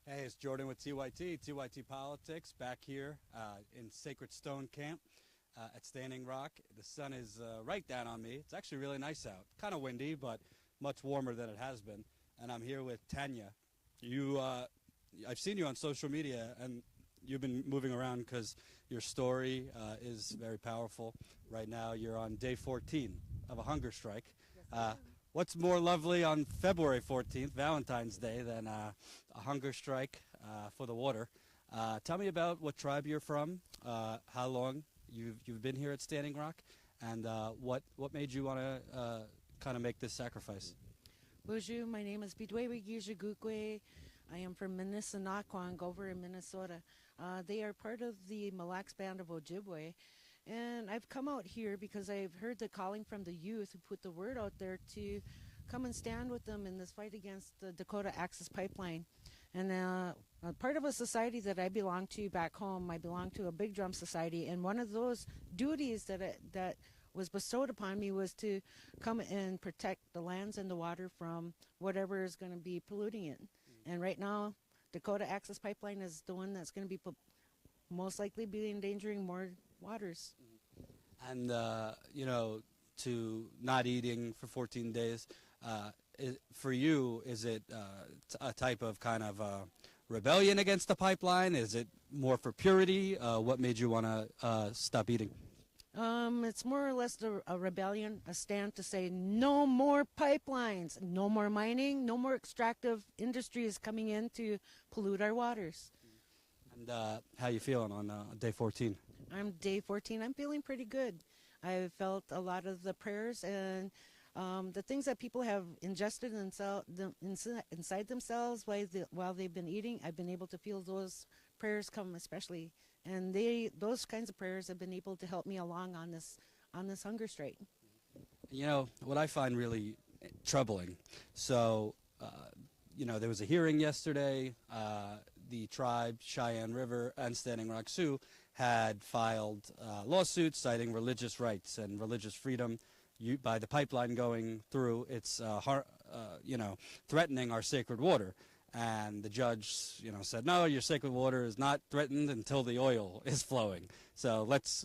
Hey, it's Jordan with TYT Politics, back here in Sacred Stone Camp at Standing Rock. The sun is right down on me. It's actually really nice out. Kind of windy, but much warmer than it has been. And I'm here with Tanya. I've seen you on social media, and you've been moving around because your story is very powerful. Right now, you're on day 14 of a hunger strike. What's more lovely on February 14th, Valentine's Day, than a hunger strike for the water? Tell me about what tribe you're from, how long you've been here at Standing Rock, and what made you want to kind of make this sacrifice? Bonjour, my name is Bidwe Gukwe. I am from Minnesinaquan, over in Minnesota. They are part of the Mille Lacs Band of Ojibwe. And I've come out here because I've heard the calling from the youth who put the word out there to come and stand with them in this fight against the Dakota Access Pipeline. And part of a society that I belong to back home, I belong to a Big Drum Society, and one of those duties that was bestowed upon me was to come and protect the lands and the water from whatever is going to be polluting it. And right now, Dakota Access Pipeline is the one that's going to be most likely be endangering more waters. And, to not eating for 14 days, for you, is it a type of kind of rebellion against the pipeline? Is it more for purity? What made you want to stop eating? It's more or less a rebellion, a stand to say no more pipelines, no more mining, no more extractive industries coming in to pollute our waters. And how you feeling on day 14? I'm day 14. I'm feeling pretty good. I felt a lot of the prayers and the things that people have ingested inside themselves while they've been eating. I've been able to feel those prayers come especially, and those kinds of prayers have been able to help me along on this hunger strike. You know what I find really troubling. So, there was a hearing yesterday. The tribe, Cheyenne River and Standing Rock Sioux, had filed lawsuits citing religious rights and religious freedom by the pipeline going through. It's threatening our sacred water. And the judge, said, no, your sacred water is not threatened until the oil is flowing. So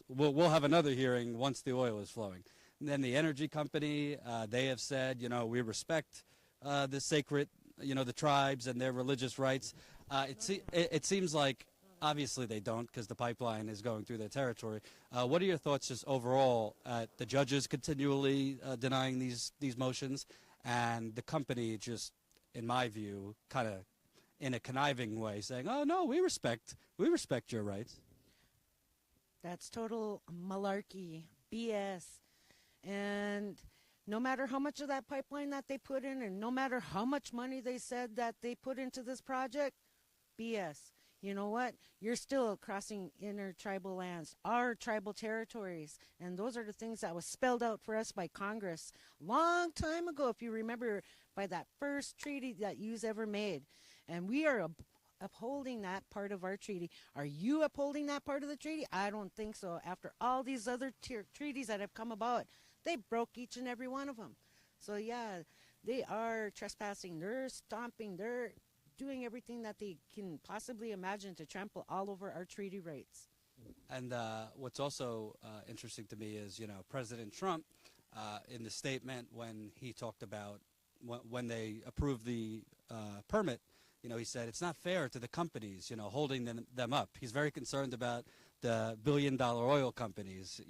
we'll have another hearing once the oil is flowing. And then the energy company, they have said, we respect the sacred, the tribes and their religious rights. It seems like obviously they don't, because the pipeline is going through their territory. What are your thoughts just overall at the judges continually denying these motions, and the company just, in my view, kind of in a conniving way saying, oh, no, we respect your rights? That's total malarkey, BS. And no matter how much of that pipeline that they put in, and no matter how much money they said that they put into this project, BS. You know what? You're still crossing intertribal lands, our tribal territories. And those are the things that was spelled out for us by Congress long time ago, if you remember, by that first treaty that you've ever made. And we are upholding that part of our treaty. Are you upholding that part of the treaty? I don't think so. After all these other treaties that have come about, they broke each and every one of them. So yeah, they are trespassing. They're stomping. They're doing everything that they can possibly imagine to trample all over our treaty rights. And what's also interesting to me is, President Trump, in the statement when he talked about when they approved the permit, he said it's not fair to the companies, holding them up. He's very concerned about the billion-dollar oil companies.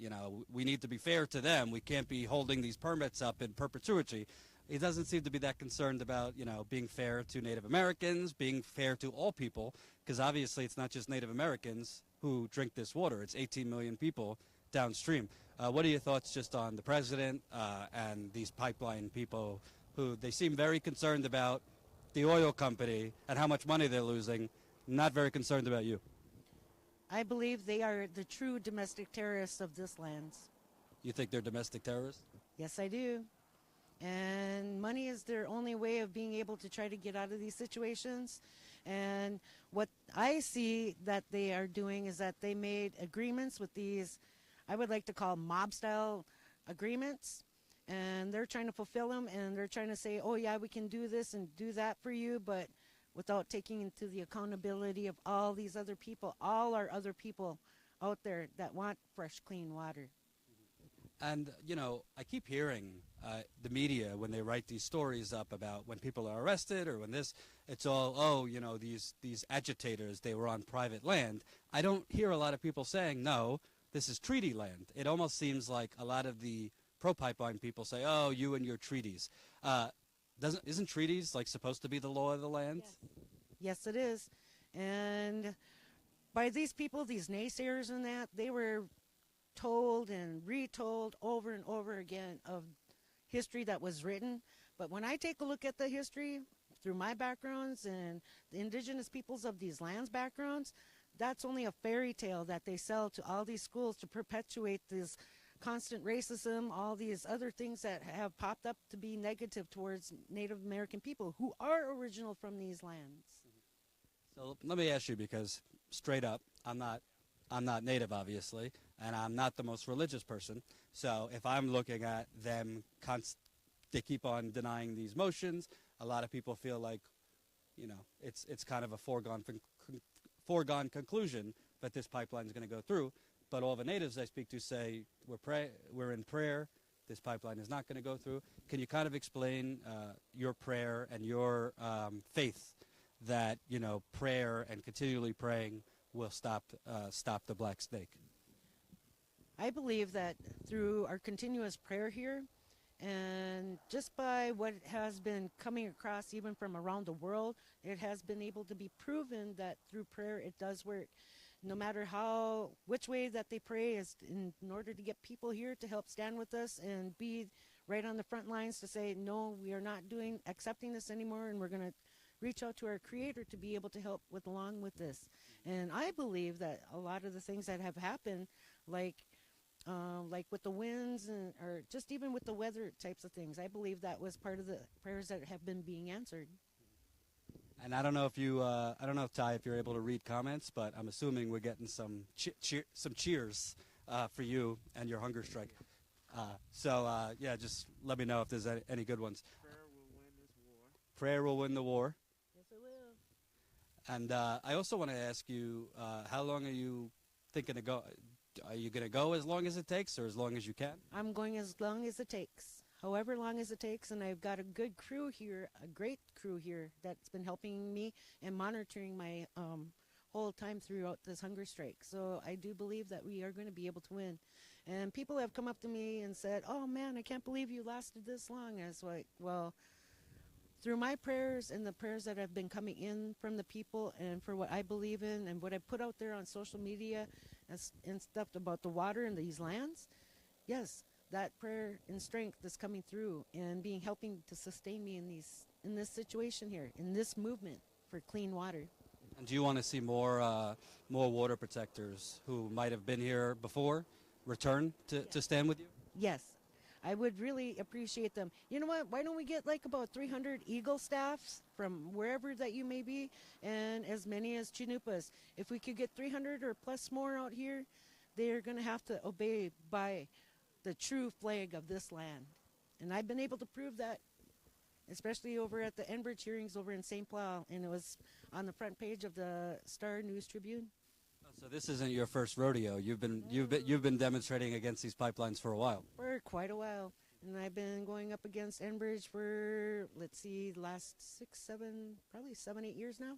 We need to be fair to them. We can't be holding these permits up in perpetuity. He doesn't seem to be that concerned about, being fair to Native Americans, being fair to all people, because obviously it's not just Native Americans who drink this water. It's 18 million people downstream. What are your thoughts just on the president and these pipeline people who they seem very concerned about the oil company and how much money they're losing, not very concerned about you? I believe they are the true domestic terrorists of this land. You think they're domestic terrorists? Yes, I do. And money is their only way of being able to try to get out of these situations. And what I see that they are doing is that they made agreements with these, I would like to call mob-style agreements, and they're trying to fulfill them, and they're trying to say, oh, yeah, we can do this and do that for you, but without taking into the accountability of all these other people, all our other people out there that want fresh, clean water. And, you know, I keep hearing the media, when they write these stories up about when people are arrested or when this, it's all, oh, you know, these agitators, they were on private land. I don't hear a lot of people saying, no, this is treaty land. It almost seems like a lot of the pro-pipeline people say, oh, you and your treaties. Isn't treaties, like, supposed to be the law of the land? Yes, it is. And by these people, these naysayers and that, they were told and retold over and over again of history that was written. But when I take a look at the history through my backgrounds and the indigenous peoples of these lands backgrounds, that's only a fairy tale that they sell to all these schools to perpetuate this constant racism, all these other things that have popped up to be negative towards Native American people who are original from these lands. So let me ask you, because straight up, I'm not Native, obviously, and I'm not the most religious person. So if I'm looking at them, they keep on denying these motions. A lot of people feel like, you know, it's kind of a foregone conclusion that this pipeline is going to go through. But all the natives I speak to say we're in prayer. This pipeline is not going to go through. Can you kind of explain your prayer and your faith that, you know, prayer and continually praying will stop the black snake? I believe that through our continuous prayer here, and just by what has been coming across even from around the world, it has been able to be proven that through prayer it does work. No matter which way that they pray is in order to get people here to help stand with us and be right on the front lines to say, no, we are not accepting this anymore, and we're going to reach out to our Creator to be able to help along with this. And I believe that a lot of the things that have happened, like with the winds or just even with the weather types of things, I believe that was part of the prayers that have been being answered. And I don't know if Ty, if you're able to read comments, but I'm assuming we're getting some cheers for you and your hunger strike. Yeah, just let me know if there's any good ones. Prayer will win this war. Prayer will win the war. Yes, it will. And I also want to ask you, how long are you thinking to go? Are you going to go as long as it takes, or as long as you can? I'm going as long as it takes, however long as it takes, and I've got a good crew here, a great crew here that's been helping me and monitoring my whole time throughout this hunger strike. So I do believe that we are going to be able to win. And people have come up to me and said, oh man, I can't believe you lasted this long. I was like, well, through my prayers and the prayers that have been coming in from the people and for what I believe in and what I put out there on social media and stuff about the water in these lands, yes, that prayer and strength is coming through and helping to sustain me in this situation here, in this movement for clean water. And do you want to see more water protectors who might have been here before return to stand with you? Yes, I would really appreciate them. You know what? Why don't we get like about 300 Eagle staffs from wherever that you may be, and as many as Chinoopas. If we could get 300 or plus more out here, they're going to have to obey by the true flag of this land. And I've been able to prove that, especially over at the Enbridge hearings over in St. Paul, and it was on the front page of the Star News Tribune. So this isn't your first rodeo. You've been demonstrating against these pipelines for a while. For quite a while. And I've been going up against Enbridge for, let's see, last 7, 8 years now.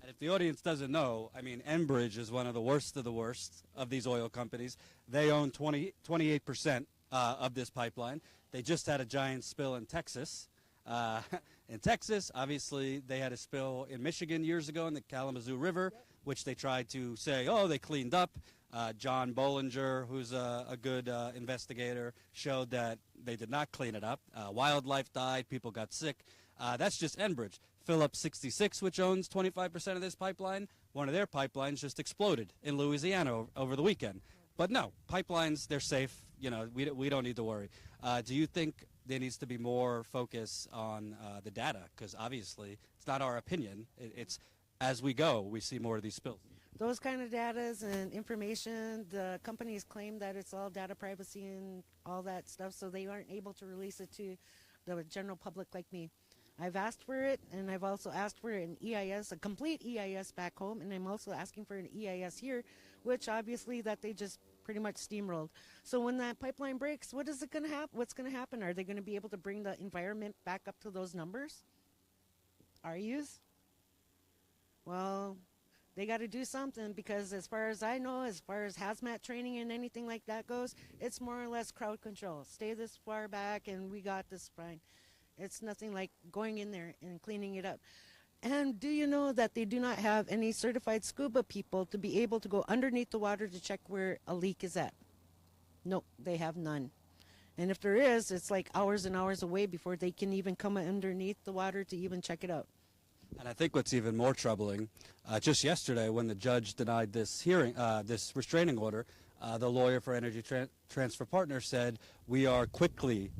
And if the audience doesn't know, I mean, Enbridge is one of the worst of these oil companies. They own 28% of this pipeline. They just had a giant spill in Texas. In Texas, obviously, they had a spill in Michigan years ago in the Kalamazoo River, which they tried to say, oh, they cleaned up. John Bollinger, who's a good investigator, showed that they did not clean it up. Wildlife died. People got sick. That's just Enbridge. Phillips 66, which owns 25% of this pipeline, one of their pipelines just exploded in Louisiana over the weekend. But no, pipelines, they're safe. You know, we don't need to worry. Do you think there needs to be more focus on the data? Because obviously, it's not our opinion. It's as we go, we see more of these spills. Those kind of data and information, the companies claim that it's all data privacy and all that stuff, so they aren't able to release it to the general public like me. I've asked for it, and I've also asked for an EIS, a complete EIS back home, and I'm also asking for an EIS here, which obviously that they just pretty much steamrolled. So when that pipeline breaks, what is it going to happen? What's going to happen? Are they going to be able to bring the environment back up to those numbers? Are yous? Well, they got to do something, because as far as I know, as far as hazmat training and anything like that goes, it's more or less crowd control. Stay this far back and we got this fine. It's nothing like going in there and cleaning it up. And do you know that they do not have any certified scuba people to be able to go underneath the water to check where a leak is at? Nope, they have none. And if there is, it's like hours and hours away before they can even come underneath the water to even check it out. And I think what's even more troubling, just yesterday when the judge denied this hearing, this restraining order, the lawyer for Energy Transfer Partners said, we are quickly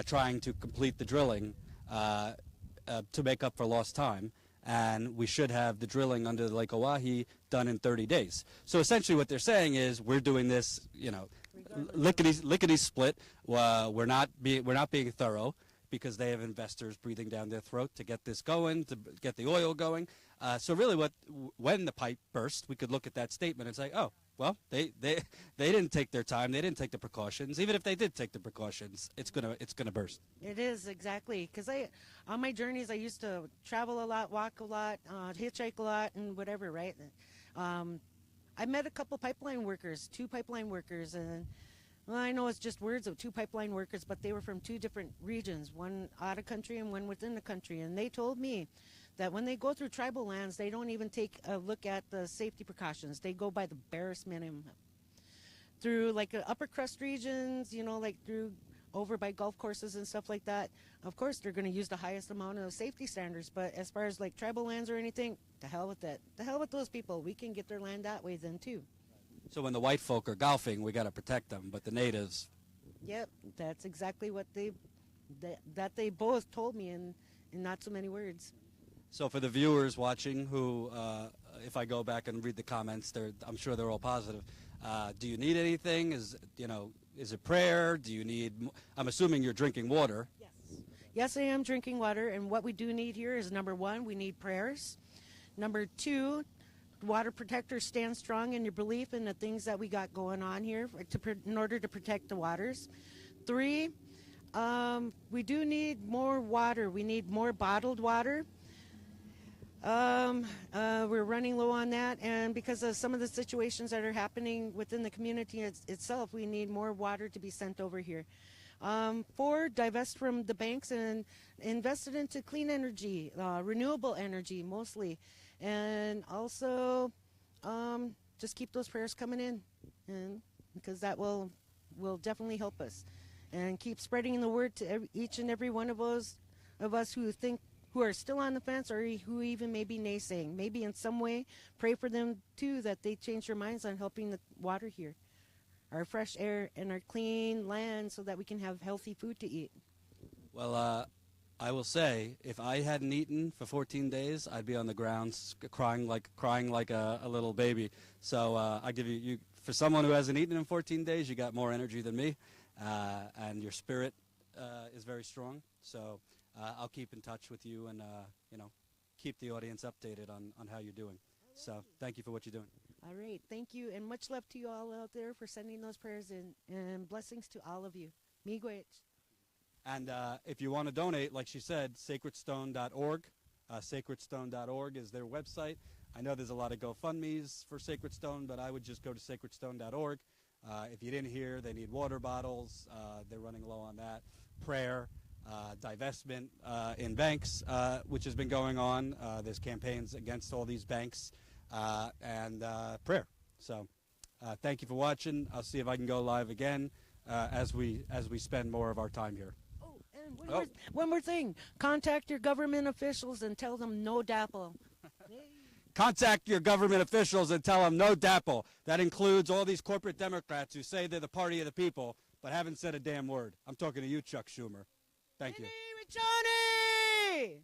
trying to complete the drilling to make up for lost time, and we should have the drilling under the Lake Oahe done in 30 days. So essentially what they're saying is we're doing this, lickety split. We're not being thorough, because they have investors breathing down their throat to get this going, to get the oil going. So really when the pipe burst, we could look at that statement and say, oh, well, they didn't take their time. They didn't take the precautions. Even if they did take the precautions, it's gonna burst. It is, exactly. Because on my journeys, I used to travel a lot, walk a lot, hitchhike a lot, and whatever, right? I met a couple pipeline workers, 2 pipeline workers, and well, I know it's just words of 2 pipeline workers, but they were from 2 different regions, one out of country and one within the country. And they told me that when they go through tribal lands, they don't even take a look at the safety precautions. They go by the barest minimum. Through like upper crust regions, like through over by golf courses and stuff like that, of course they're going to use the highest amount of safety standards. But as far as like tribal lands or anything, to hell with that. To hell with those people. We can get their land that way then too. So when the white folk are golfing, we got to protect them, but the natives. Yep, that's exactly what they both told me in not so many words. So for the viewers watching who, if I go back and read the comments, I'm sure they're all positive. Do you need anything? Is it prayer? Do you need, I'm assuming you're drinking water. Yes. Yes, I am drinking water, and what we do need here is, number 1, we need prayers. Number 2, water protectors, stand strong in your belief in the things that we got going on here in order to protect the waters. 3, we do need more water. We need more bottled water. We're running low on that, and because of some of the situations that are happening within the community itself, we need more water to be sent over here. 4, divest from the banks and invest it into clean energy, renewable energy mostly. And also, just keep those prayers coming in, and because that will definitely help us. And keep spreading the word to each and every one of us who are still on the fence, or who even may be naysaying. Maybe in some way, pray for them too, that they change their minds on helping the water here, our fresh air, and our clean land, so that we can have healthy food to eat. Well, I will say, if I hadn't eaten for 14 days, I'd be on the ground crying like a little baby. So I give you, for someone who hasn't eaten in 14 days, you got more energy than me, and your spirit is very strong. So I'll keep in touch with you and keep the audience updated on how you're doing. So thank you for what you're doing. All right, thank you, and much love to you all out there for sending those prayers in, and blessings to all of you. Miigwech. And if you want to donate, like she said, sacredstone.org. Sacredstone.org is their website. I know there's a lot of GoFundMes for Sacred Stone, but I would just go to sacredstone.org. If you didn't hear, they need water bottles. They're running low on that. Prayer, divestment in banks, which has been going on. There's campaigns against all these banks, and prayer. So thank you for watching. I'll see if I can go live again as we spend more of our time here. And one more thing. Contact your government officials and tell them no DAPL. Contact your government officials and tell them no DAPL. That includes all these corporate Democrats who say they're the party of the people, but haven't said a damn word. I'm talking to you, Chuck Schumer. Thank you. Johnny!